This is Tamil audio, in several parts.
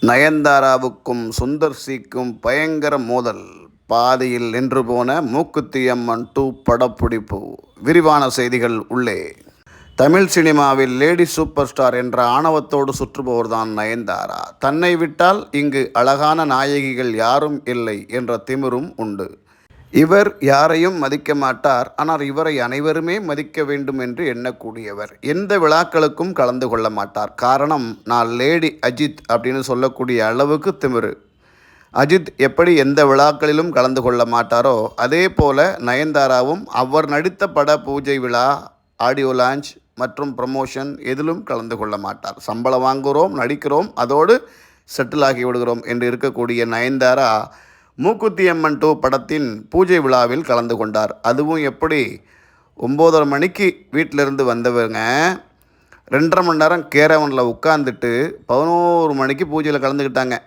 நயன்தாராவுக்கும் சுந்தர் சிக்கும் பயங்கர மோதல். பாதியில் நின்று போன மூக்குத்தி அம்மன் 2 படப்பிடிப்பு. விரிவான செய்திகள் உள்ளே. தமிழ் சினிமாவில் லேடி சூப்பர் ஸ்டார் என்ற ஆணவத்தோடு சுற்றுபவர்தான் நயன்தாரா. தன்னை விட்டால் இங்கு அழகான நாயகிகள் யாரும் இல்லை என்ற திமிரும் உண்டு. இவர் யாரையும் மதிக்க மாட்டார். ஆனால் இவரை அனைவருமே மதிக்க வேண்டும் என்று எண்ணக்கூடியவர். எந்த விழாக்களுக்கும் கலந்து கொள்ள மாட்டார். காரணம், நான் லேடி அஜித் அப்படின்னு சொல்லக்கூடிய அளவுக்கு திமிரு. அஜித் எப்படி எந்த விழாக்களிலும் கலந்து கொள்ள மாட்டாரோ அதே போல நயன்தாராவும் அவர் நடித்த பட பூஜை விழா, ஆடியோ லான்ச் மற்றும் ப்ரமோஷன் எதிலும் கலந்து கொள்ள மாட்டார். சம்பளம் வாங்குகிறோம், நடிக்கிறோம், அதோடு செட்டில் ஆகி விடுகிறோம் என்று இருக்கக்கூடிய நயன்தாரா மூக்குத்தி அம்மன் 2 படத்தின் பூஜை விழாவில் கலந்து கொண்டார். அதுவும் எப்படி, 9:30 மணிக்கு வீட்டிலிருந்து வந்தவங்க 2.5 மணி நேரம் கேரவனில் உட்காந்துட்டு 11 மணிக்கு பூஜையில் கலந்துக்கிட்டாங்க.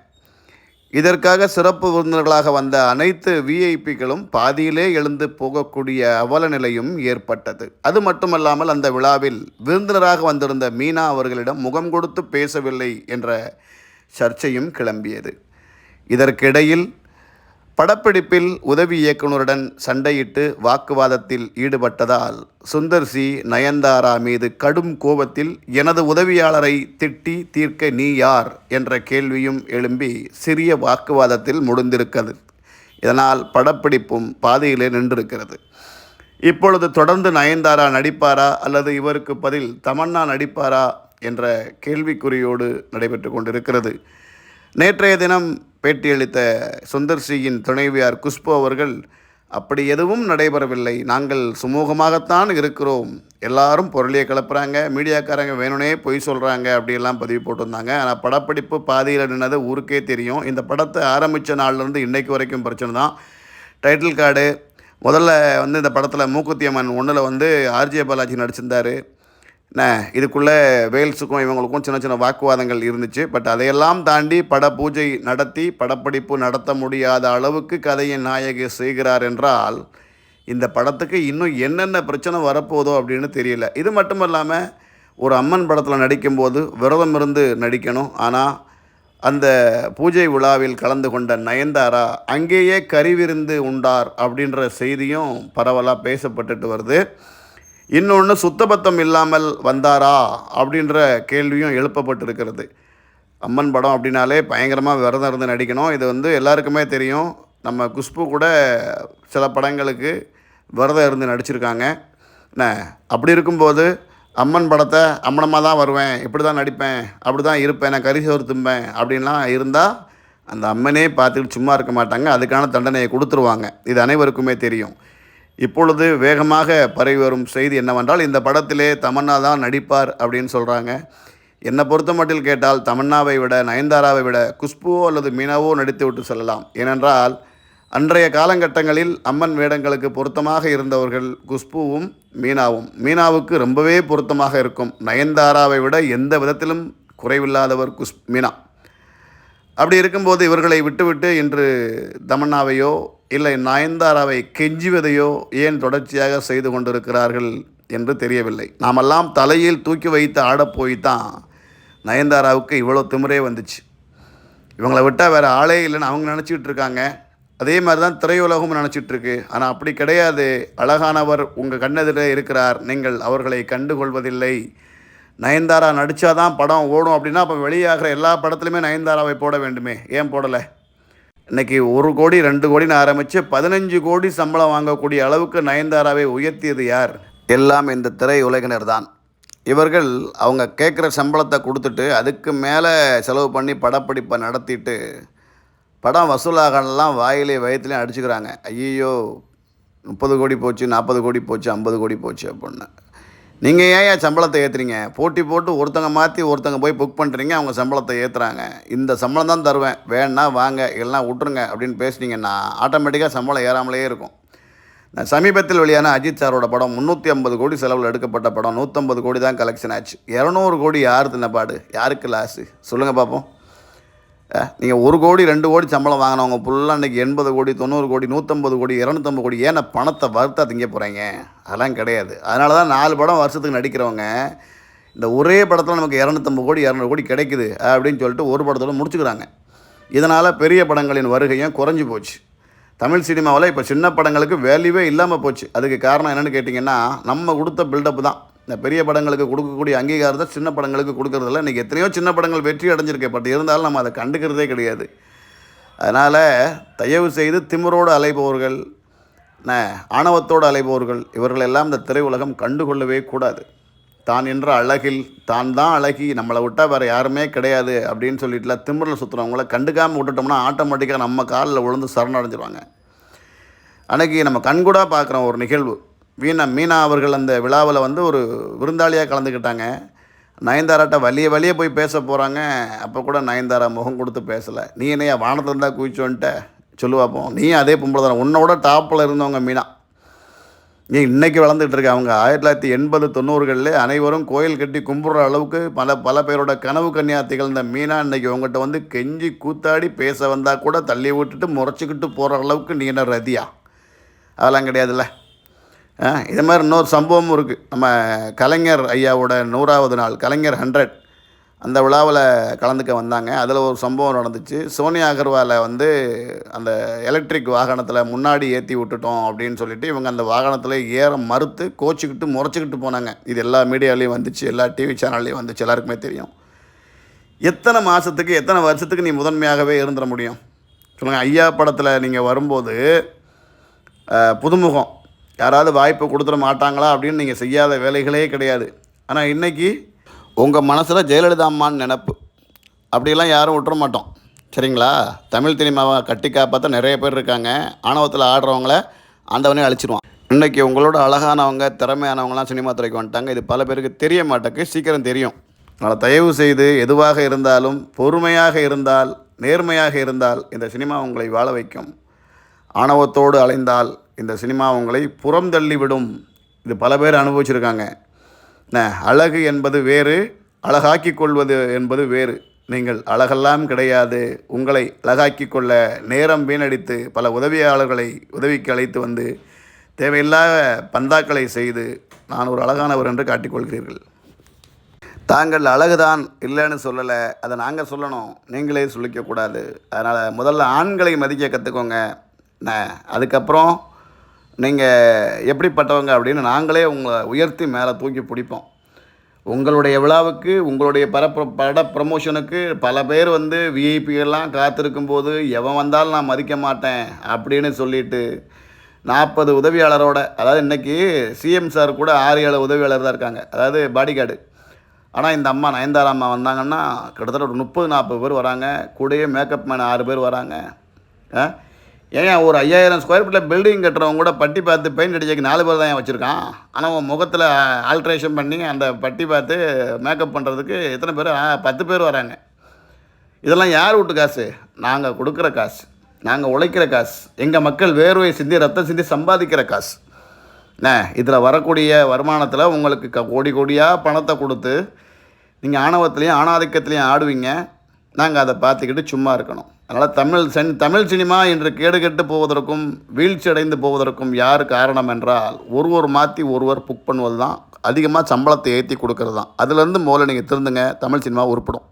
இதற்காக சிறப்பு விருந்தினர்களாக வந்த அனைத்து விஐபிக்களும் பாதியிலே எழுந்து போகக்கூடிய அவல நிலையும் ஏற்பட்டது. அது மட்டுமல்லாமல் அந்த விழாவில் விருந்தினராக வந்திருந்த மீனா அவர்களிடம் முகம் கொடுத்து பேசவில்லை என்ற சர்ச்சையும் கிளம்பியது. இதற்கிடையில் படப்பிடிப்பில் உதவி இயக்குனருடன் சண்டையிட்டு வாக்குவாதத்தில் ஈடுபட்டதால் சுந்தர் சி நயன்தாரா மீது கடும் கோபத்தில் எனது உதவியாளரை திட்டி தீர்க்க நீ யார் என்ற கேள்வியும் எழும்பி சிறிய வாக்குவாதத்தில் முடிந்திருக்கிறது. இதனால் படப்பிடிப்பும் பாதியிலே நின்றிருக்கிறது. இப்பொழுது தொடர்ந்து நயன்தாரா நடிப்பாரா அல்லது இவருக்கு பதில் தமன்னா நடிப்பாரா என்ற கேள்விக்குறியோடு நடைபெற்று கொண்டிருக்கிறது. நேற்றைய தினம் பேட்டியளித்த சுந்தர் சியின் துணைவியார் குஷ்பு அவர்கள், அப்படி எதுவும் நடைபெறவில்லை, நாங்கள் சுமூகமாகத்தான் இருக்கிறோம், எல்லாரும் பொருளியை கிளப்புறாங்க, மீடியாக்காரங்க வேணுனே பொய் சொல்கிறாங்க அப்படியெல்லாம் பதிவு போட்டிருந்தாங்க. ஆனால் படப்பிடிப்பு பாதியில் நின்னது ஊருக்கே தெரியும். இந்த படத்தை ஆரம்பித்த நாள்லேருந்து இன்றைக்கு வரைக்கும் பிரச்சனை தான். டைட்டில் கார்டு முதல்ல இந்த படத்தில் மூக்குத்தி அம்மன் 1 ஆர்ஜே பாலாஜி நடிச்சிருந்தார். இதுக்குள்ளே வேல்ஸுக்கும் இவங்களுக்கும் சின்ன சின்ன வாக்குவாதங்கள் இருந்துச்சு. பட் அதையெல்லாம் தாண்டி பட பூஜை நடத்தி படப்பிடிப்பு நடத்த முடியாத அளவுக்கு கதையின் நாயகி செய்கிறார் என்றால் இந்த படத்துக்கு இன்னும் என்னென்ன பிரச்சனை வரப்போதோ அப்படின்னு தெரியல. இது மட்டும் இல்லாமல் ஒரு அம்மன் படத்தில் நடிக்கும்போது விரதம் இருந்து நடிக்கணும். ஆனால் அந்த பூஜை விழாவில் கலந்து கொண்ட நயன்தாரா அங்கேயே கறிவிருந்து உண்டார் அப்படின்ற செய்தியும் பரவலாக பேசப்பட்டுட்டு வருது. இன்னொன்று, சுத்தபத்தம் இல்லாமல் வந்தாரா அப்படின்ற கேள்வியும் எழுப்பப்பட்டிருக்கிறது. அம்மன் படம் அப்படின்னாலே பயங்கரமாக விரதம் இருந்து நடிக்கணும். இது எல்லாருக்குமே தெரியும். நம்ம குஷ்பு கூட சில படங்களுக்கு விரதம் இருந்து நடிச்சிருக்காங்க. அப்படி இருக்கும்போது அம்மன் படத்தை அம்மனமாக தான் வருவேன், இப்படி தான் நடிப்பேன், அப்படி தான் இருப்பேன், நான் கறி சோறு தும்பேன் அப்படின்லாம் இருந்தால் அந்த அம்மனே பார்த்துக்கிட்டு சும்மா இருக்க மாட்டாங்க. அதுக்கான தண்டனையை கொடுத்துருவாங்க. இது அனைவருக்குமே தெரியும். இப்பொழுது வேகமாக பரவி வரும் செய்தி என்னவென்றால், இந்த படத்திலே தமன்னா தான் நடிப்பார் அப்படின்னு சொல்கிறாங்க. என்னை பொறுத்த மட்டில் கேட்டால் தமன்னாவை விட நயன்தாராவை விட குஷ்புவோ அல்லது மீனாவோ நடித்து விட்டு செல்லலாம். ஏனென்றால் அன்றைய காலகட்டங்களில் அம்மன் வேடங்களுக்கு பொருத்தமாக இருந்தவர்கள் குஷ்புவும் மீனாவும். மீனாவுக்கு ரொம்பவே பொருத்தமாக இருக்கும். நயன்தாராவை விட எந்த விதத்திலும் குறைவில்லாதவர் மீனா. அப்படி இருக்கும்போது இவர்களை விட்டுவிட்டு இன்று தமன்னாவையோ இல்லை நயன்தாராவை கெஞ்சுவதையோ ஏன் தொடர்ச்சியாக செய்து கொண்டிருக்கிறார்கள் என்று தெரியவில்லை. நாமெல்லாம் தலையில் தூக்கி வைத்து ஆடப்போய்தான் நயன்தாராவுக்கு இவ்வளோ திமிரே வந்துச்சு. இவங்களை விட்டால் வேறு ஆளே இல்லைன்னு அவங்க நினச்சிக்கிட்டு இருக்காங்க. அதே மாதிரி தான் திரையுலகமும் நினச்சிட்ருக்கு. ஆனால் அப்படி கிடையாது. அழகானவர் உங்கள் கண்ணெதிரே இருக்கிறார், நீங்கள் அவர்களை கண்டுகொள்வதில்லை. நயன்தாரா நடித்தாதான் படம் ஓடும் அப்படின்னா அப்போ வெளியாகிற எல்லா படத்துலையுமே நயன்தாராவை போட வேண்டுமே, ஏன் போடலை? இன்றைக்கி 1 கோடி 2 கோடின்னு ஆரம்பித்து 15 கோடி சம்பளம் வாங்கக்கூடிய அளவுக்கு நயன்தாராவை உயர்த்தியது யார்? எல்லாம் இந்த திரை உலகினர் தான். இவர்கள் அவங்க கேட்குற சம்பளத்தை கொடுத்துட்டு அதுக்கு மேலே செலவு பண்ணி படப்பிடிப்பை நடத்திட்டு படம் வசூலாகலாம் வாயிலே வயத்துலேயும் அடிச்சுக்கிறாங்க. ஐயோ 30 கோடி போச்சு, 40 கோடி போச்சு, 50 கோடி போச்சு அப்படின்னு. நீங்கள் ஏன் சம்பளத்தை ஏற்றுறீங்க? போட்டி போட்டு ஒருத்தங்க மாற்றி ஒருத்தங்க போய் புக் பண்ணுறீங்க, அவங்க சம்பளத்தை ஏற்றுறாங்க. இந்த சம்பளம் தான் தருவேன், வேணா வாங்க, இல்லைனா விட்ருங்க அப்படின்னு பேசுனீங்கன்னா ஆட்டோமேட்டிக்காக சம்பளம் ஏறாமலே இருக்கும். சமீபத்தில் வெளியான அஜித் சாரோட படம் 350 கோடி செலவில் எடுக்கப்பட்ட படம் 150 கோடி தான் கலெக்ஷன் ஆச்சு. 200 கோடி யார் தின்னப்பாடு? யாருக்கு லாஸு சொல்லுங்கள் பார்ப்போம். நீங்கள் 1 கோடி 2 கோடி சம்பளம் வாங்கினவங்க ஃபுல்லாக இன்றைக்கி 80 கோடி 90 கோடி 150 கோடி 250 கோடி ஏன்னா பணத்தை வறுத்தா திங்க போகிறீங்க? அதெல்லாம் கிடையாது. அதனால தான் 4 படம் வருஷத்துக்கு நடிக்கிறவங்க இந்த ஒரே படத்தில் நமக்கு 250 கோடி 200 கோடி கிடைக்குது அப்படின்னு சொல்லிட்டு ஒரு படத்தோடு முடிச்சுக்கிறாங்க. இதனால் பெரிய படங்களின் வருகையும் குறைஞ்சி போச்சு. தமிழ் சினிமாவில் இப்போ சின்ன படங்களுக்கு வேல்யூவே இல்லாமல் போச்சு. அதுக்கு காரணம் என்னென்னு கேட்டிங்கன்னா, நம்ம கொடுத்த பில்டப் தான். இந்த பெரிய படங்களுக்கு கொடுக்கக்கூடிய அங்கீகாரத்தை சின்ன படங்களுக்கு கொடுக்கறதில்ல. இன்றைக்கி எத்தனையோ சின்ன படங்கள் வெற்றி அடைஞ்சிருக்கு, பட் இருந்தாலும் நம்ம அதை கண்டுக்கிறதே கிடையாது. அதனால் தயவு செய்து திமிரோடு அலைபவர்கள், ஆணவத்தோடு அலைபவர்கள், இவர்களெல்லாம் இந்த திரையுலகம் கண்டுகொள்ளவே கூடாது. தான் என்ற அழகில் தான் தான் அழகி, நம்மளை விட்டால் வேறு யாருமே கிடையாது அப்படின்னு சொல்லிட்டுல திமிரில் சுற்றுறவங்கள கண்டுக்காமல் விட்டுட்டோம்னா ஆட்டோமேட்டிக்காக நம்ம காலில் விழுந்து சரணடைஞ்சிருவாங்க. அன்றைக்கி நம்ம கண்கூடாக பார்க்குற ஒரு நிகழ்வு, மீனா அவர்கள் அந்த விழாவில் வந்து ஒரு விருந்தாளியாக கலந்துக்கிட்டாங்க. நயன்தாராட்ட வலிய போய் பேச போகிறாங்க. அப்போ கூட நயன்தாரா முகம் கொடுத்து பேசலை. நீ என்னையா வானத்தில் இருந்தால் குவிச்சோன்ட்ட சொல்லுவாப்போம், நீ அதே பொம்பளை தானே, உன்னோட டாப்பில் இருந்தவங்க மீனா, நீ இன்றைக்கி வளர்ந்துட்டு இருக்க. அவங்க 1980, 90களில் அனைவரும் கோயில் கட்டி கும்பிட்ற அளவுக்கு பல பேரோட கனவு கன்னியா திகழ்ந்த மீனா இன்றைக்கி உங்கள்கிட்ட வந்து கெஞ்சி கூத்தாடி பேச வந்தால் கூட தள்ளி விட்டுட்டு முறைச்சிக்கிட்டு போகிற அளவுக்கு நீ என்ன ரதியா? அதெல்லாம் கிடையாதுல்ல. இது மாதிரி இன்னொரு சம்பவமும் இருக்குது. நம்ம கலைஞர் ஐயாவோட 100வது நாள், கலைஞர் 100 அந்த விழாவில் கலந்துக்க வந்தாங்க. அதில் ஒரு சம்பவம் நடந்துச்சு. சோனியா அகர்வாலை வந்து அந்த எலக்ட்ரிக் வாகனத்தில் முன்னாடி ஏற்றி விட்டுட்டோம் அப்படின்னு சொல்லிட்டு இவங்க அந்த வாகனத்தில் ஏற மறுத்து கோச்சிக்கிட்டு முறைச்சிக்கிட்டு போனாங்க. இது எல்லா மீடியாவிலையும் வந்துச்சு, எல்லா டிவி சேனல்லையும் வந்துச்சு, எல்லாருக்குமே தெரியும். எத்தனை மாதத்துக்கு எத்தனை வருஷத்துக்கு நீ முதன்மையாகவே இருந்துட முடியும் சொல்லுங்கள்? ஐயா படத்தில் நீங்கள் வரும்போது புதுமுகம் யாராவது வாய்ப்பு கொடுத்துட மாட்டாங்களா அப்படின்னு நீங்கள் செய்யாத வேலைகளே கிடையாது. ஆனால் இன்றைக்கி உங்கள் மனசில் ஜெயலலிதா அம்மான்னு நினப்பு, அப்படியெல்லாம் யாரும் விட்டுற மாட்டோம், சரிங்களா? தமிழ் சினிமாவை கட்டி காப்பாற்ற நிறைய பேர் இருக்காங்க. ஆணவத்தில் ஆடுறவங்கள ஆண்டவனே அழிச்சிடுவான். இன்றைக்கி உங்களோட அழகானவங்க, திறமையானவங்களாம் சினிமா துறைக்கு வந்துட்டாங்க. இது பல பேருக்கு தெரிய மாட்டேக்கு, சீக்கிரம் தெரியும். அதனால் தயவு செய்து எதுவாக இருந்தாலும் பொறுமையாக இருந்தால், நேர்மையாக இருந்தால் இந்த சினிமா உங்களை வாழ வைக்கும். ஆணவத்தோடு அலைந்தால் இந்த சினிமா உங்களை புறம் தள்ளிவிடும். இது பல பேர் அனுபவிச்சிருக்காங்க. அழகு என்பது வேறு, அழகாக்கி கொள்வது என்பது வேறு. நீங்கள் அழகெல்லாம் கிடையாது. உங்களை அழகாக்கி கொள்ள நேரம் வீணடித்து பல உதவியாளர்களை உதவிக்கு அழைத்து வந்து தேவையில்லாத பந்தாக்களை செய்து நான் ஒரு அழகானவர் என்று காட்டிக்கொள்கிறீர்கள். தாங்கள் அழகுதான் இல்லைன்னு சொல்லலை, அதை நாங்கள் சொல்லணும், நீங்களே சொல்லிக்கக்கூடாது. அதனால் முதல்ல ஆண்களை மதிக்க கற்றுக்கோங்க. அதுக்கப்புறம் நீங்கள் எப்படிப்பட்டவங்க அப்படின்னு நாங்களே உங்களை உயர்த்தி மேலே தூக்கி பிடிப்போம். உங்களுடைய விழாவுக்கு, உங்களுடைய பட ப்ரமோஷனுக்கு பல பேர் வந்து விஐபிகள்லாம் காத்திருக்கும்போது எவன் வந்தாலும் நான் மதிக்க மாட்டேன் அப்படின்னு சொல்லிட்டு 40 உதவியாளரோட, அதாவது இன்றைக்கி சிஎம் சார் கூட 6-7 உதவியாளர் தான் இருக்காங்க, அதாவது பாடிகார்டு. ஆனால் இந்த அம்மா நயன்தாரா அம்மா வந்தாங்கன்னா கிட்டத்தட்ட ஒரு 30-40 பேர் வராங்க. கூடயே மேக்கப் மேன் 6 பேர் வராங்க. ஏன் ஒரு 5000 ஸ்கொயர் ஃபீட்டில் பில்டிங் கட்டுறவங்க கூட பட்டி பார்த்து பெயிண்ட் அடிச்சதுக்கு 4 பேர் தான் ஏன் வச்சுருக்கான். ஆனால் உன் முகத்தில் ஆல்ட்ரேஷன் பண்ணி அந்த பட்டி பார்த்து மேக்கப் பண்ணுறதுக்கு எத்தனை பேர்? 10 பேர் வராங்க. இதெல்லாம் யார் வீட்டு காசு? நாங்கள் கொடுக்குற காசு, நாங்கள் உழைக்கிற காசு, எங்கள் மக்கள் வேர்வை சிந்தி ரத்தம் சிந்தி சம்பாதிக்கிற காசு. இதில் வரக்கூடிய வருமானத்தில் உங்களுக்கு கோடி கோடியாக பணத்தை கொடுத்து நீங்கள் ஆணவத்துலேயும் ஆணாதிக்கத்துலேயும் ஆடுவீங்க. நாங்கள் அதை பார்த்துக்கிட்டு சும்மா இருக்கணும். அதனால் தமிழ் சினிமா இன்று கேடுகெட்டு போவதற்கும் வீழ்ச்சி அடைந்து போவதற்கும் யார் காரணம் என்றால், ஒருவர் மாற்றி ஒருவர் புக் பண்ணுவது தான், அதிகமாக சம்பளத்தை ஏற்றி கொடுக்கறது தான். அதுலேருந்து முதல்ல நீங்கள் திருந்துங்க, தமிழ் சினிமா உருப்படும்.